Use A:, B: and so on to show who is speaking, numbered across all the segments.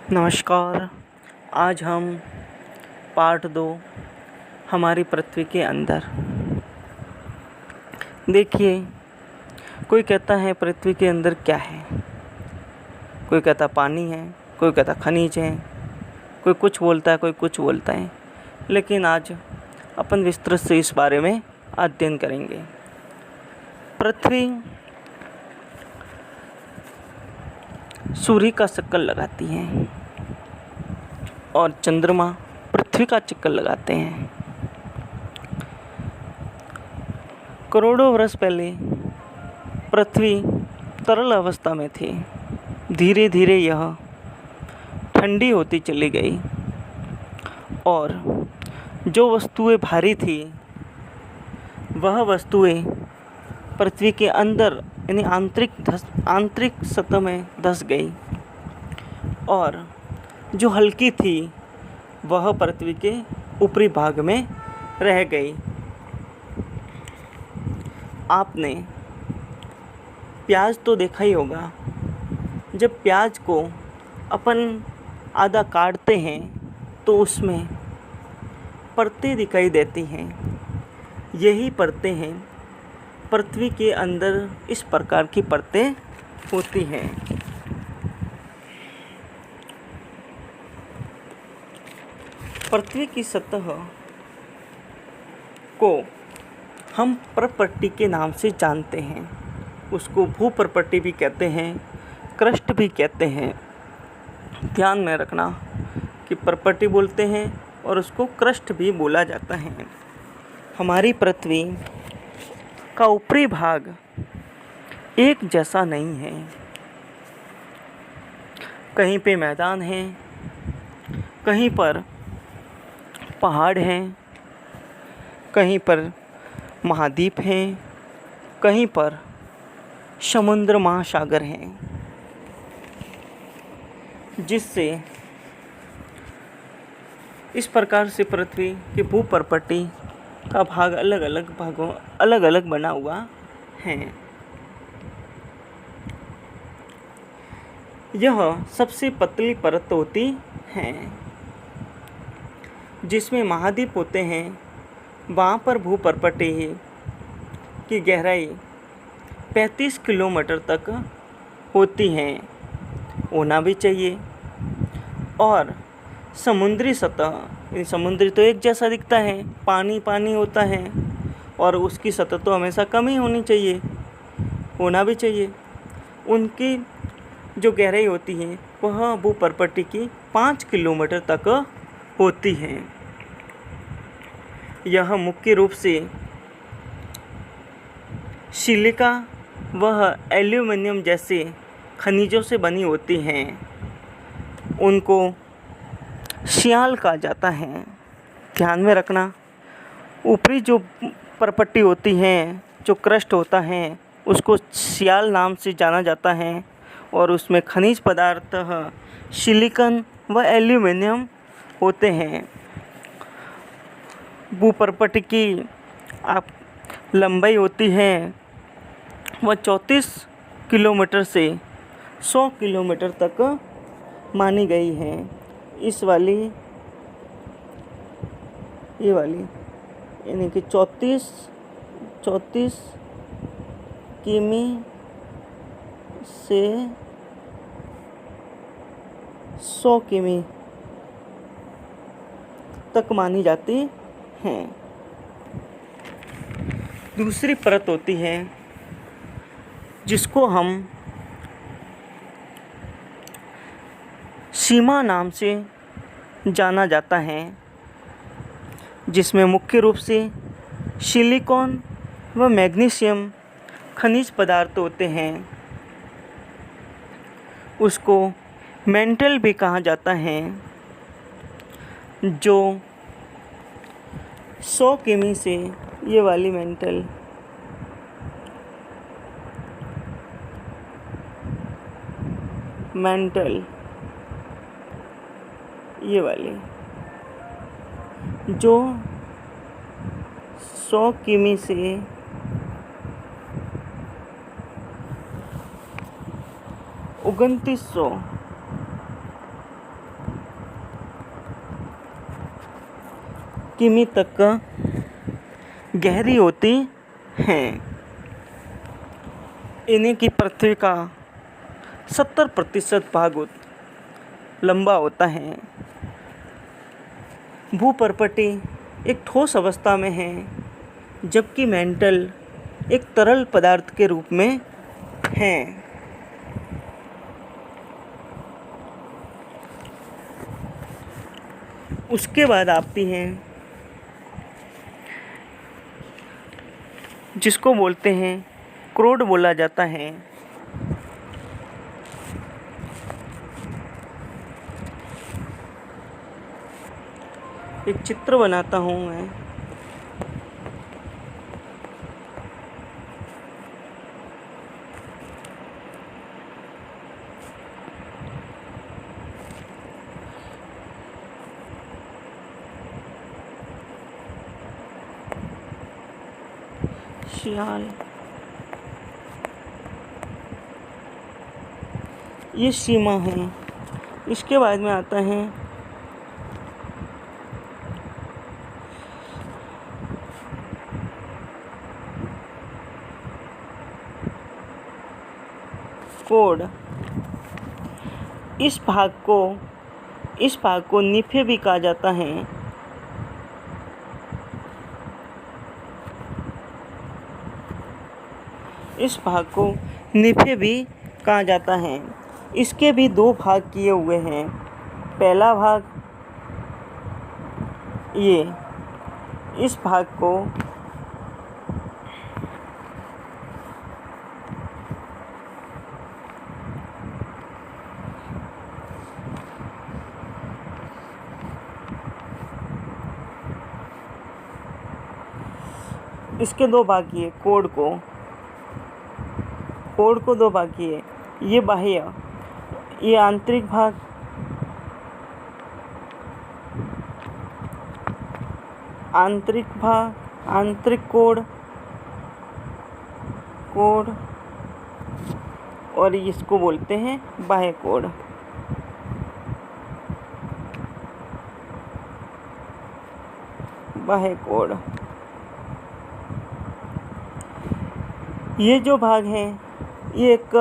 A: नमस्कार। आज हम पार्ट 2 हमारी पृथ्वी के अंदर। देखिए, कोई कहता है पृथ्वी के अंदर क्या है, कोई कहता पानी है, कोई कहता खनिज है, कोई कुछ बोलता है, कोई कुछ बोलता है। लेकिन आज अपन विस्तृत से इस बारे में अध्ययन करेंगे। पृथ्वी सूर्य का चक्कर लगाती है और चंद्रमा पृथ्वी का चक्कर लगाते हैं। करोड़ों वर्ष पहले पृथ्वी तरल अवस्था में थी। धीरे धीरे यह ठंडी होती चली गई और जो वस्तुएं भारी थी वह वस्तुएं पृथ्वी के अंदर यानी आंतरिक सतह में धंस गई और जो हल्की थी वह पृथ्वी के ऊपरी भाग में रह गई। आपने प्याज तो देखा ही होगा। जब प्याज को अपन आधा काटते हैं तो उसमें परतें दिखाई देती हैं। यही परतें हैं पृथ्वी के अंदर। इस प्रकार की परतें होती हैं। पृथ्वी की सतह को हम प्रपट्टी के नाम से जानते हैं। उसको भूप्रपट्टी भी कहते हैं, क्रस्ट भी कहते हैं। ध्यान में रखना कि प्रपट्टी बोलते हैं और उसको क्रस्ट भी बोला जाता है। हमारी पृथ्वी का ऊपरी भाग एक जैसा नहीं है। कहीं पे मैदान है, कहीं पर पहाड़ हैं, कहीं पर महाद्वीप हैं, कहीं पर समुद्र महासागर हैं, जिससे इस प्रकार से पृथ्वी की भूप्रपट्टी का भाग अलग अलग बना हुआ है। यह सबसे पतली परत होती है जिसमें महाद्वीप होते हैं। वहाँ पर भूप्रपट्टी की गहराई 35 किलोमीटर तक होती है, होना भी चाहिए। और समुद्री सतह, समुद्री तो एक जैसा दिखता है, पानी पानी होता है और उसकी सतह तो हमेशा कम ही होनी चाहिए, होना भी चाहिए। उनकी जो गहराई होती है वह भूप्रपट्टी की 5 किलोमीटर तक होती है। यह मुख्य रूप से सिलिका व एल्यूमिनियम जैसे खनिजों से बनी होती हैं। उनको सियाल कहा जाता है। ध्यान में रखना, ऊपरी जो प्रपट्टी होती है, जो क्रस्ट होता है, उसको सियाल नाम से जाना जाता है और उसमें खनिज पदार्थ सिलिकॉन व एल्यूमिनियम होते हैं। भूप्रपट्टी की आप लंबाई होती है वह 34 किलोमीटर से 100 किलोमीटर तक मानी गई है। ये वाली यानी कि 34 किमी से 100 किमी तक मानी जाती हैं। दूसरी परत होती है जिसको हम सीमा नाम से जाना जाता है, जिसमें मुख्य रूप से सिलिकॉन व मैग्नीशियम खनिज पदार्थ होते हैं। उसको मेंटल भी कहा जाता है, जो 100 किमी से ये वाली मेंटल ये वाली जो 100 किमी से 2900 किमी तक गहरी होती हैं। इन्हीं की पृथ्वी का 70% भाग लंबा होता है। भूपर्पटी एक ठोस अवस्था में है, जबकि मेंटल एक तरल पदार्थ के रूप में है। उसके बाद आती हैं जिसको बोलते हैं क्रोड बोला जाता है। एक चित्र बनाता हूँ मैं। शियाल, ये सीमा है। इसके बाद में आता है कोड। इस भाग को निफे भी कहा जाता है। इस भाग को निफे भी कहा जाता है। इसके भी 2 भाग किए हुए हैं। पहला भाग ये, इस भाग को इसके 2 भाग किए। कोड को 2 भाग किए। ये बाह्य, ये आंतरिक भाग, आंतरिक कोड और इसको बोलते हैं बाह्य कोड। ये जो भाग है, ये एक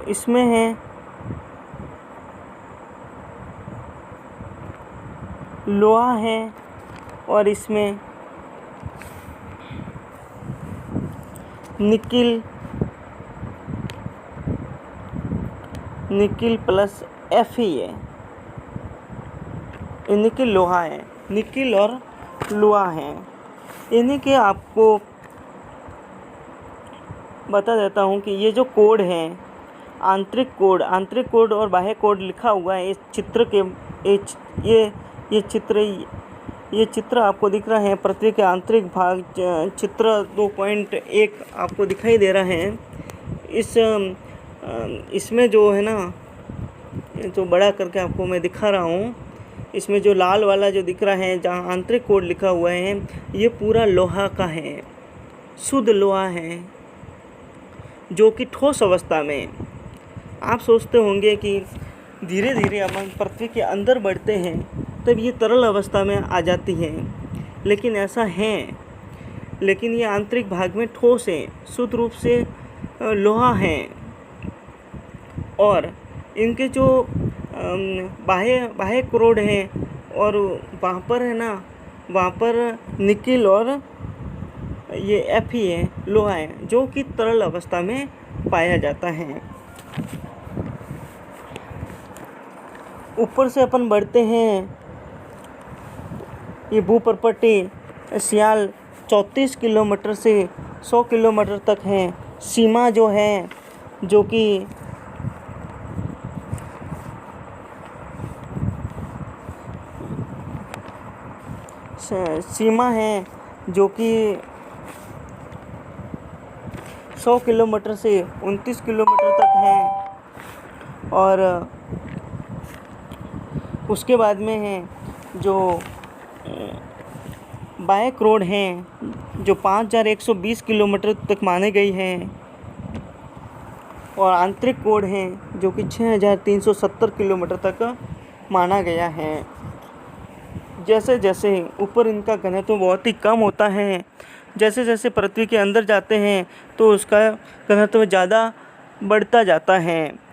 A: इसमें है लोहा है, और इसमें निकिल प्लस Fe है। निकिल लोहा है, निकिल और लोहा है। इन्हीं के आपको बता देता हूँ कि ये जो कोड है, आंतरिक कोड और बाह्य कोड लिखा हुआ है। इस चित्र के ये चित्र आपको दिख रहा है। पृथ्वी के आंतरिक भाग चित्र 2.1 आपको दिखाई दे रहा है। इसमें जो है ना, तो बड़ा करके आपको मैं दिखा रहा हूँ। इसमें जो लाल वाला जो दिख रहा है, जहाँ आंतरिक कोड लिखा हुआ है, ये पूरा लोहा का है, शुद्ध लोहा है, जो कि ठोस अवस्था में। आप सोचते होंगे कि धीरे धीरे अपन पृथ्वी के अंदर बढ़ते हैं तब ये तरल अवस्था में आ जाती है, लेकिन ऐसा है। लेकिन ये आंतरिक भाग में ठोस है, शुद्ध रूप से लोहा है। और इनके जो बाह्य क्रोड हैं, और वहाँ पर है ना, वहाँ पर निकिल और ये Fe है, लोहा है, जो कि तरल अवस्था में पाया जाता है। ऊपर से अपन बढ़ते हैं। ये भूपर्पटी सियाल 34 किलोमीटर से 100 किलोमीटर तक है। सीमा जो है, जो कि सीमा है, जो कि 100 किलोमीटर से 29 किलोमीटर तक है। और उसके बाद में है जो बाह्य क्रोड हैं, जो 5120 किलोमीटर तक माने गई हैं, और आंतरिक कोड हैं जो कि 6370 किलोमीटर तक माना गया है। जैसे जैसे ऊपर इनका घनत्व बहुत ही कम होता है, जैसे जैसे पृथ्वी के अंदर जाते हैं तो उसका घनत्व ज़्यादा बढ़ता जाता है।